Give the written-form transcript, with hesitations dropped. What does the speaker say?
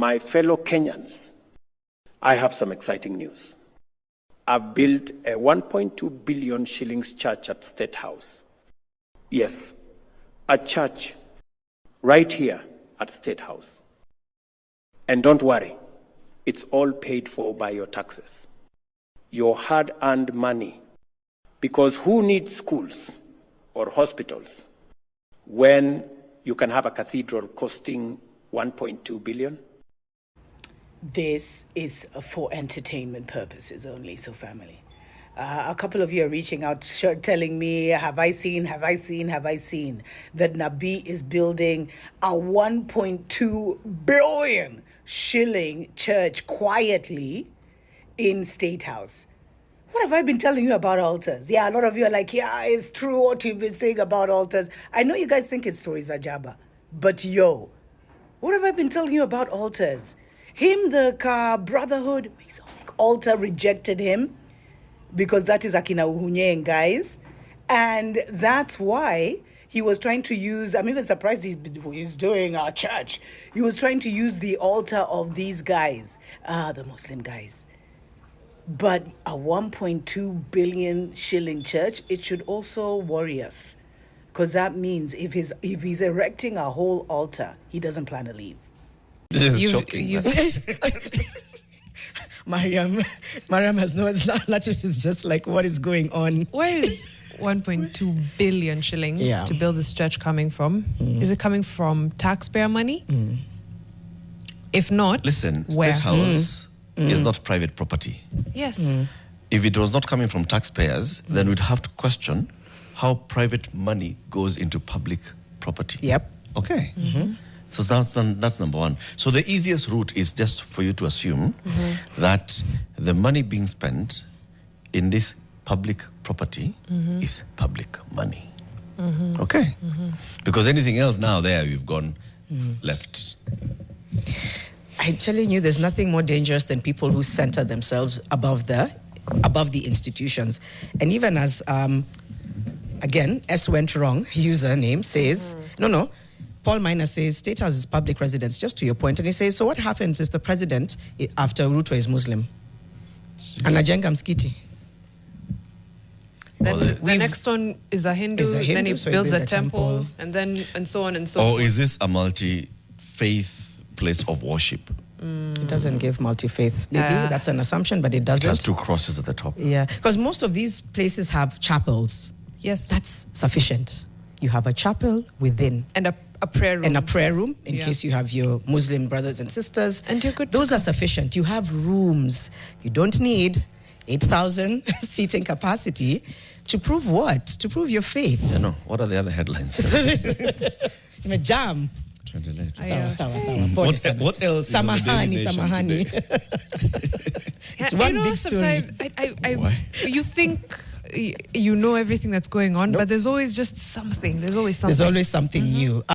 My fellow Kenyans, I have some exciting news. I've built a 1.2 billion shillings church at State House. Yes, a church right here at State House. And don't worry, it's all paid for by your taxes, your hard-earned money. Because who needs schools or hospitals when you can have a cathedral costing 1.2 billion? This is for entertainment purposes only, so family. A couple of you are reaching out, telling me, have I seen that Nabi is building a 1.2 billion shilling church quietly in State House. What have I been telling you about altars? Yeah, a lot of you are like, yeah, it's true what you've been saying about altars. I know you guys think it's stories, Ajaba. But yo, what have I been telling you about altars? Him, the brotherhood, his altar rejected him because that is Akina Uhunye, guys. And that's why he was trying to use, I'm even surprised he's doing our church. He was trying to use the altar of these guys, the Muslim guys. But a 1.2 billion shilling church, it should also worry us. Because that means if he's erecting a whole altar, he doesn't plan to leave. This is shocking. Mariam has no Latif is just like, what is going on? Where is 1.2 billion shillings to build this church coming from? Is it coming from taxpayer money? If not, listen, where? State House is not private property. Yes. If it was not coming from taxpayers, then we'd have to question how private money goes into public property. Yep. Okay. So that's number one. So the easiest route is just for you to assume that the money being spent in this public property is public money. Okay? Because anything else now there, we've gone left. I'm telling you, there's nothing more dangerous than people who center themselves above the institutions. And even as, again, S went wrong, username says, no, Paul Miner says, State House is public residence, just to your point. And he says, so what happens if the president, after Ruto, is Muslim? Anajenga msikiti. Then the next one is a Hindu, then he so builds a temple, and so on and so forth. Or is this a multi-faith place of worship? It doesn't give multi-faith. Maybe that's an assumption, but it doesn't. It has two crosses at the top. Yeah, because most of these places have chapels. Yes. That's sufficient. You have a chapel within. And a prayer room. And a prayer room in case you have your Muslim brothers and sisters. And you're good. Those are sufficient. You have rooms. You don't need 8,000 seating capacity to prove what? To prove your faith. Yeah, no. What are the other headlines? In a jam. Sawa. What else? Samahani. It's one big story. Sometimes you think you know everything that's going on, but there's always just something. There's always something. There's always something new.